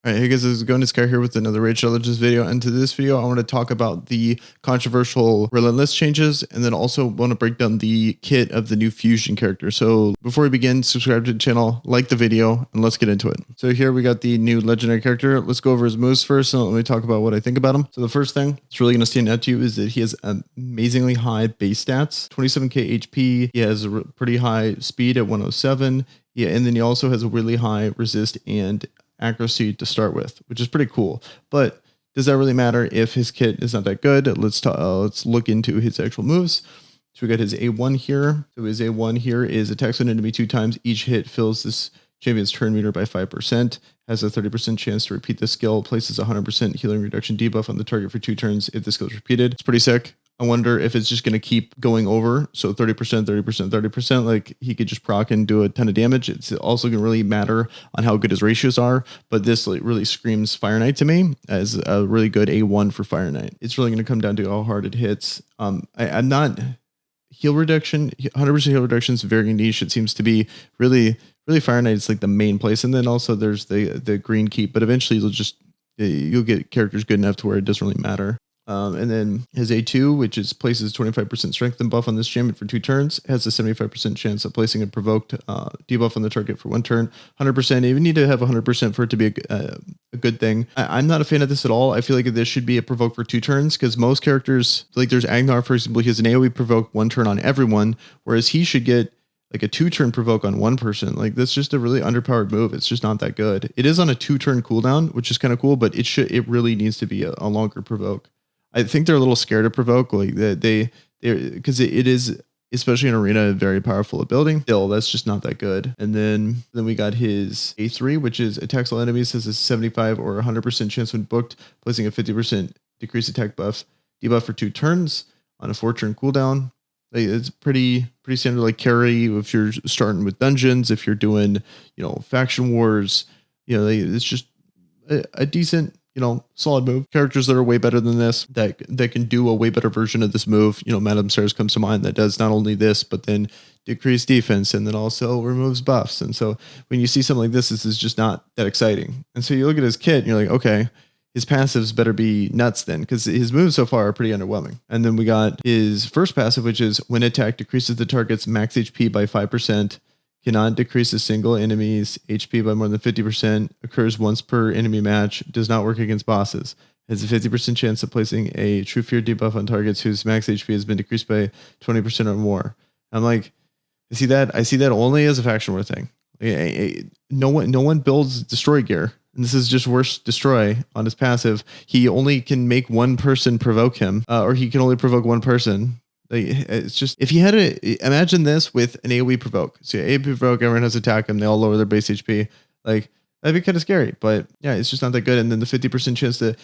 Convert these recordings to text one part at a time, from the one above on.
All right, hey guys, this is going to Sky here with another Raid Shadow Legends video. And to this video, I want to talk about the controversial Relentless changes, and then also want to break down the kit of the new Fusion character. So before we begin, subscribe to the channel, like the video, and let's get into it. So here we got the new legendary character. Let's go over his moves first, and let me talk about what I think about him. So the first thing that's really going to stand out to you is that he has amazingly high base stats, 27k HP. He has a pretty high speed at 107. Yeah, and then he also has a really high resist and accuracy to start with, which is pretty cool. But does that really matter if his kit is not that good? Let's look into his actual moves. So we got his A1 here. So his A1 here is attacks an enemy 2 times. Each hit fills this champion's turn meter by 5%. Has a 30% chance to repeat the skill. Places 100% healing reduction debuff on the target for 2 turns if the skill is repeated. It's pretty sick. I wonder if it's just going to keep going over. So 30%, 30%, 30%, like he could just proc and do a ton of damage. It's also going to really matter on how good his ratios are. But this really screams Fire Knight to me as a really good A1 for Fire Knight. It's really going to come down to how hard it hits. I'm not heal reduction, 100% heal reduction is very niche. It seems to be really Fire Knight is like the main place. And then also there's the green keep, but eventually you'll get characters good enough to where it doesn't really matter. And then his A2, which is places 25% strength and buff on this champion for 2 turns, has a 75% chance of placing a provoked debuff on the target for 1 turn. 100%. You even need to have 100% for it to be a good thing. I'm not a fan of this at all. I feel like this should be a provoke for 2 turns because most characters, like there's Agnar, for example, he has an AoE provoke 1 turn on everyone, whereas he should get like a 2-turn provoke on 1 person. Like that's just a really underpowered move. It's just not that good. It is on a 2-turn cooldown, which is kind of cool, but it really needs to be a longer provoke. I think they're a little scared to provoke, like because it is, especially in arena, a very powerful ability. Still, that's just not that good. And then we got his A3, which is attacks all enemies, has a 75 or 100% chance when booked, placing a 50% decreased attack debuff for 2 turns on a 4-turn cooldown. Like, it's pretty standard, like carry if you're starting with dungeons, if you're doing faction wars, it's just a decent, solid move. Characters that are way better than this, that can do a way better version of this move. Madame Serres comes to mind, that does not only this, but then decrease defense and then also removes buffs. And so when you see something like this is just not that exciting. And so you look at his kit and you're like, okay, his passives better be nuts then, because his moves so far are pretty underwhelming. And then we got his first passive, which is when attack decreases the target's max HP by 5%. Cannot decrease a single enemy's HP by more than 50%, occurs once per enemy match, does not work against bosses, has a 50% chance of placing a True Fear debuff on targets whose max HP has been decreased by 20% or more. I'm like, I see that only as a faction war thing. No one builds destroy gear, and this is just worse destroy on his passive. He only can make 1 person provoke him, or he can only provoke 1 person. Like, it's just, if you had imagine this with an AoE provoke. So AoE provoke, everyone has to attack him, they all lower their base HP. Like, that'd be kind of scary, but yeah, it's just not that good. And then the 50% chance to,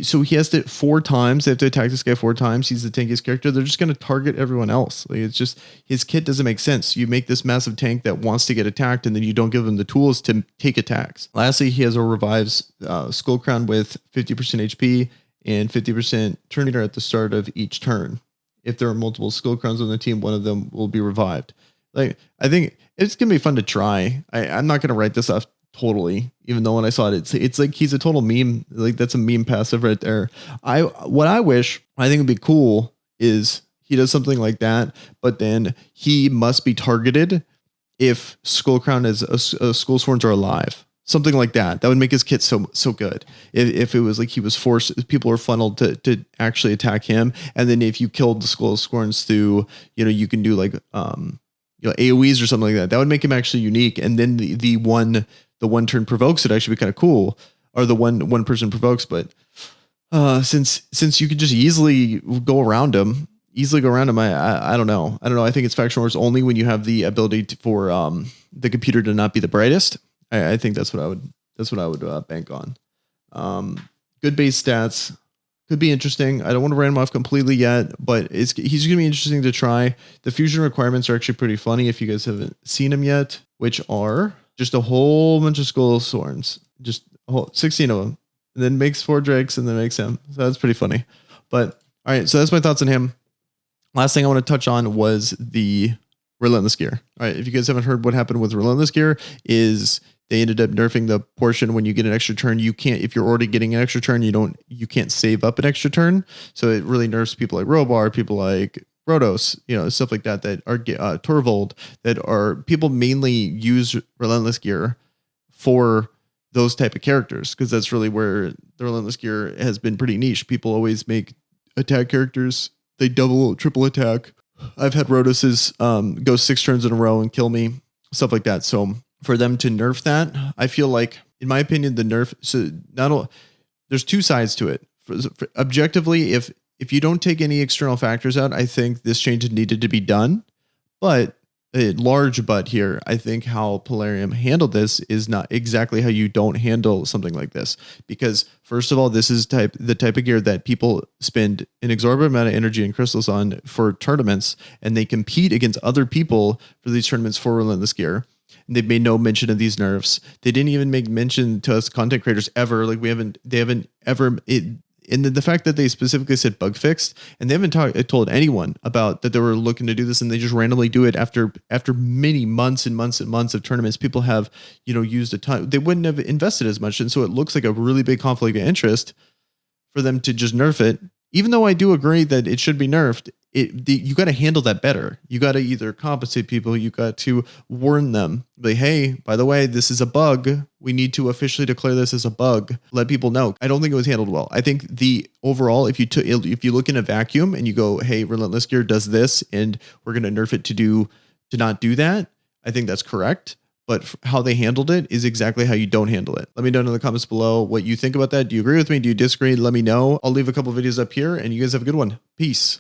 so he has to 4 times, they have to attack this guy 4 times. He's the tankiest character. They're just going to target everyone else. Like, it's just, his kit doesn't make sense. You make this massive tank that wants to get attacked, and then you don't give him the tools to take attacks. Lastly, he has a revives Skull Crown with 50% HP and 50% turn meter at the start of each turn. If there are multiple Skull Crowns on the team, one of them will be revived. Like, I think it's gonna be fun to try. I'm not gonna write this off totally, even though when I saw it, it's like he's a total meme. Like, that's a meme passive right there. What I think would be cool is he does something like that, but then he must be targeted if Skull Crown is Skull Sworns are alive. Something like that. That would make his kit so good. If it was like he was forced, people were funneled to actually attack him, and then if you killed the Skull Scorns through, you can do like AoEs or something like that. That would make him actually unique. And then the one turn provokes would actually be kind of cool, or the one person provokes. But since you could just easily go around him, I don't know. I think it's faction wars only when you have the ability for the computer to not be the brightest. I think that's what I would bank on. Good base stats, could be interesting. I don't want to write him off completely yet, but he's going to be interesting to try. The fusion requirements are actually pretty funny if you guys haven't seen them yet, which are just a whole bunch of Skull Sworns, just 16 of them, and then makes 4 drakes and then makes him. So that's pretty funny. But all right, so that's my thoughts on him. Last thing I want to touch on was the Relentless Gear. All right, if you guys haven't heard what happened with Relentless Gear is they ended up nerfing the portion when you get an extra turn. You can't, if you're already getting an extra turn, you can't save up an extra turn. So it really nerfs people like Robar, people like Rotos, stuff like that are Torvald, that are people mainly use Relentless Gear for those type of characters, because that's really where the Relentless Gear has been pretty niche. People always make attack characters, they double, triple attack. I've had Rotos's go 6 turns in a row and kill me, stuff like that. So for them to nerf that, I feel like, in my opinion, the nerf, so there's two sides to it. Objectively, if you don't take any external factors out, I think this change needed to be done. But a large but here, I think how Polarium handled this is not exactly how you don't handle something like this. Because first of all, this is the type of gear that people spend an exorbitant amount of energy and crystals on for tournaments, and they compete against other people for these tournaments for Relentless Gear. And they've made no mention of these nerfs. They didn't even make mention to us content creators ever. Like they haven't ever. And the fact that they specifically said bug fixed, and they haven't told anyone about that they were looking to do this, and they just randomly do it after many months and months and months of tournaments. People have, used a ton. They wouldn't have invested as much, and so it looks like a really big conflict of interest for them to just nerf it. Even though I do agree that it should be nerfed, you got to handle that better. You got to either compensate people, you got to warn them, like, hey, by the way, this is a bug. We need to officially declare this as a bug. Let people know. I don't think it was handled well. I think the overall, if you look in a vacuum and you go, hey, Relentless Gear does this, and we're going to nerf it to not do that, I think that's correct. But how they handled it is exactly how you don't handle it. Let me know in the comments below what you think about that. Do you agree with me? Do you disagree? Let me know. I'll leave a couple videos up here, and you guys have a good one. Peace.